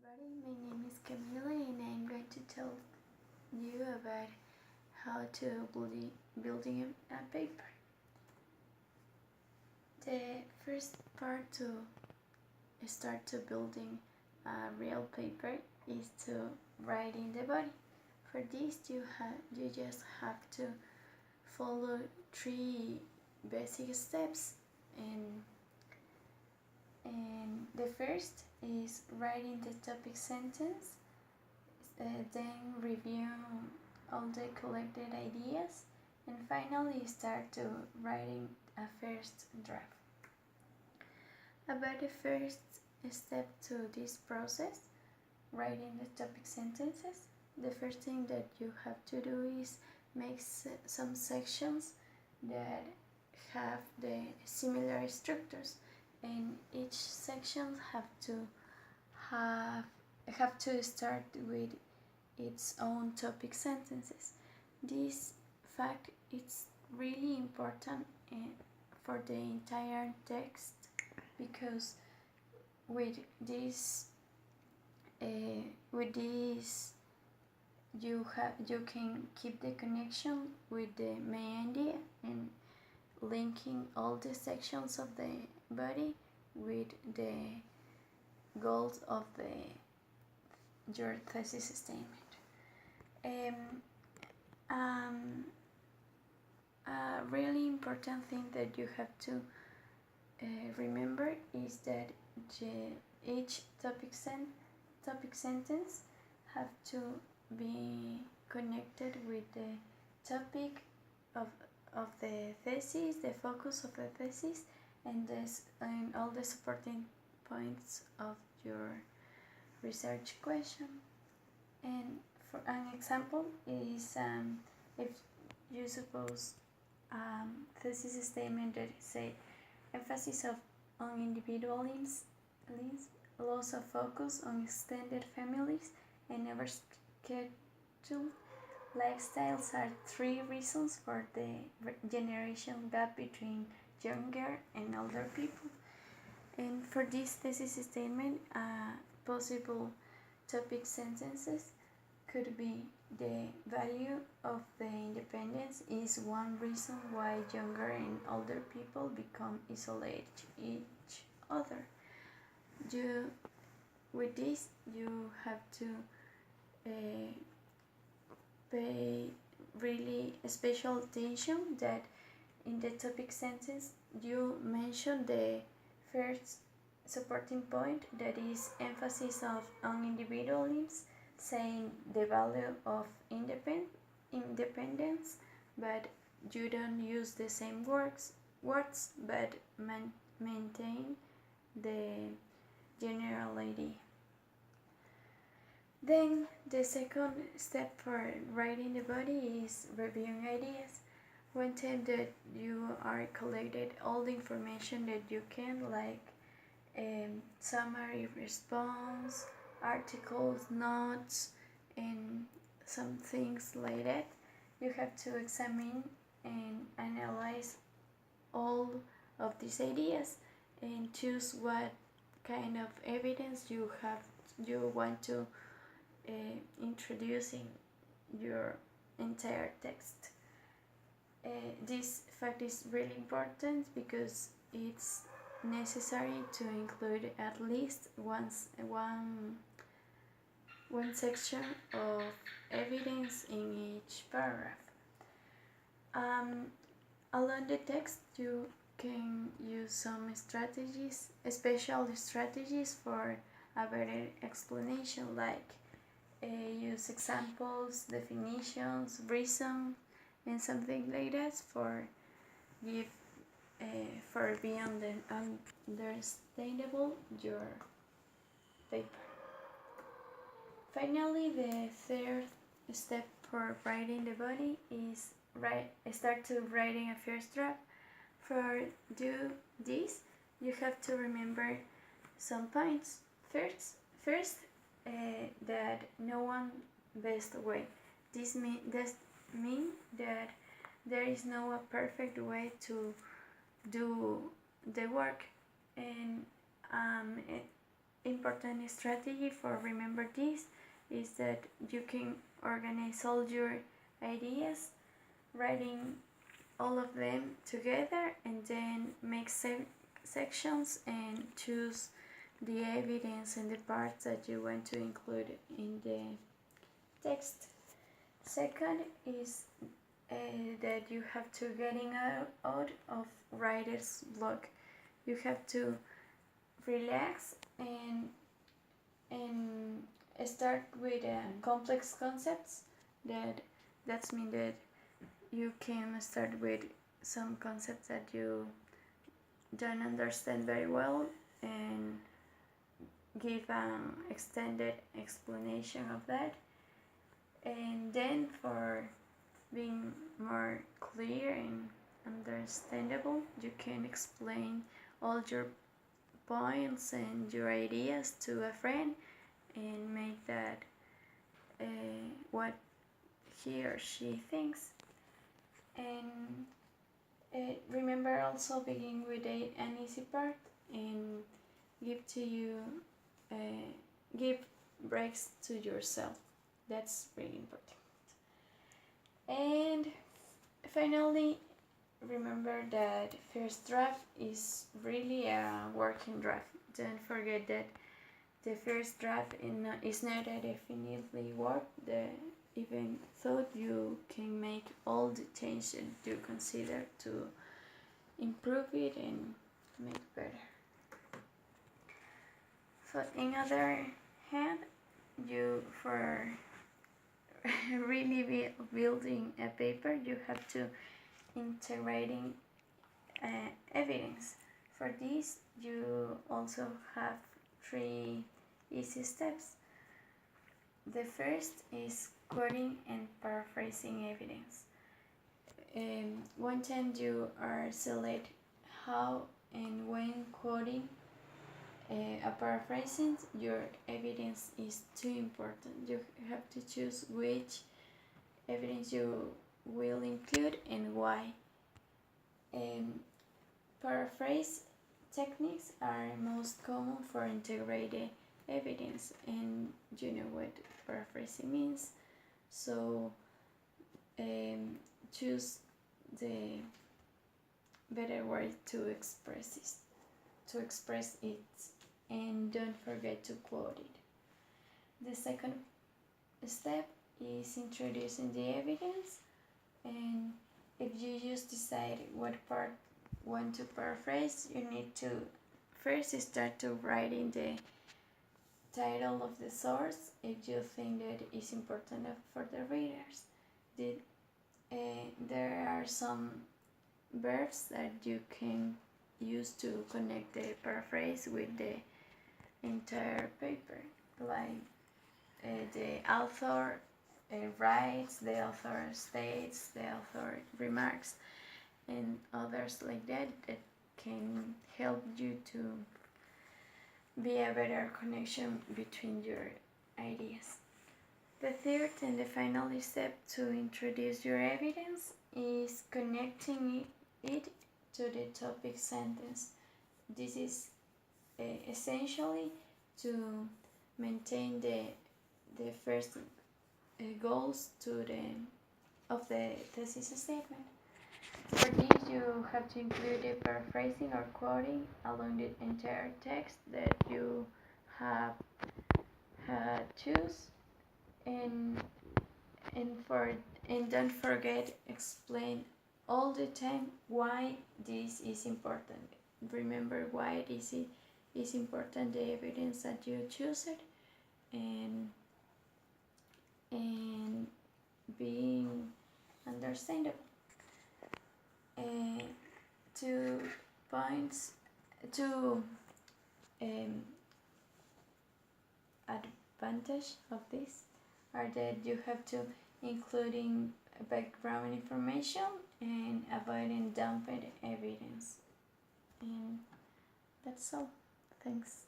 everybody, my name is Camila and I'm going to tell you about how to building a paper. The first part to start to building a real paper is to write in the body. For this you just have to follow three basic steps and the first is writing the topic sentence, then review all the collected ideas, and finally start to writing a first draft. About the first step to this process, writing the topic sentences, the first thing that you have to do is make some sections that have the similar structures, and each section have to start with its own topic sentences. This fact is really important for the entire text, because with this you can keep the connection with the main idea and linking all the sections of the body with the goals of your thesis statement. A really important thing that you have to remember is that each topic sentence have to be connected with the topic of the thesis, the focus of the thesis, and all the supporting points of your research question. And for an example is if you suppose thesis statement that say emphasis on individualism, loss of focus on extended families, and never scheduled lifestyles are 3 reasons for the generation gap between younger and older people. And for this thesis statement, possible topic sentences could be the value of the independence is one reason why younger and older people become isolated each other. With this, you have to pay really special attention that in the topic sentence you mention the first supporting point, that is emphasis on individualism, saying the value of independence, but you don't use the same words but maintain the general idea. Then the second step for writing the body is reviewing ideas. One time that you are collected all the information that you can, like summary, response, articles, notes, and some things like that, you have to examine and analyze all of these ideas and choose what kind of evidence you want to introduce in your entire text. This fact is really important because it's necessary to include at least one section of evidence in each paragraph. Along the text, you can use some strategies, special strategies for a better explanation, like use examples, definitions, reason, and something like that for being understandable your paper. Finally, the third step for writing the body is start to writing a first draft. For do this, you have to remember some points. First, that no one best way. This mean that there is no perfect way to do the work, and important strategy for remember this is that you can organize all your ideas, writing all of them together, and then make sections and choose the evidence and the parts that you want to include in the text. Second is that you have to getting out of writer's block. You have to relax and start with complex concepts. That's mean that you can start with some concepts that you don't understand very well and give an extended explanation of that. And then for being more clear and understandable, you can explain all your points and your ideas to a friend and make that what he or she thinks. And remember also begin with an easy part and give breaks to yourself. That's really important. And finally, remember that first draft is really a working draft. Don't forget that the first draft is not a definitely work, even though you can make all the changes you consider to improve it and make better. So in other hand, you for really building a paper, you have to integrating evidence. For this, you also have 3 easy steps. The first is quoting and paraphrasing evidence. One time you are select how and when quoting a paraphrasing, your evidence is too important. You have to choose which evidence you will include and why. Paraphrase techniques are most common for integrated evidence, and you know what paraphrasing means. So choose the better way to express it, and don't forget to quote it. The second step is introducing the evidence, and if you just decide what part want to paraphrase, you need to first start to writing the title of the source if you think that is important for the readers. There are some verbs that you can use to connect the paraphrase with the entire paper, like the author writes, the author states, the author remarks, and others like that can help you to be a better connection between your ideas. The third and the final step to introduce your evidence is connecting it to the topic sentence. This is essentially to maintain the first goals of the thesis statement. For this, you have to include a paraphrasing or quoting along the entire text that you have choose, and don't forget explain all the time why this is important. Remember why this is important, the evidence that you choose it, and being understandable. 2 points, 2 advantage of this are that you have to including background information and avoiding dumped evidence. And that's all. Thanks.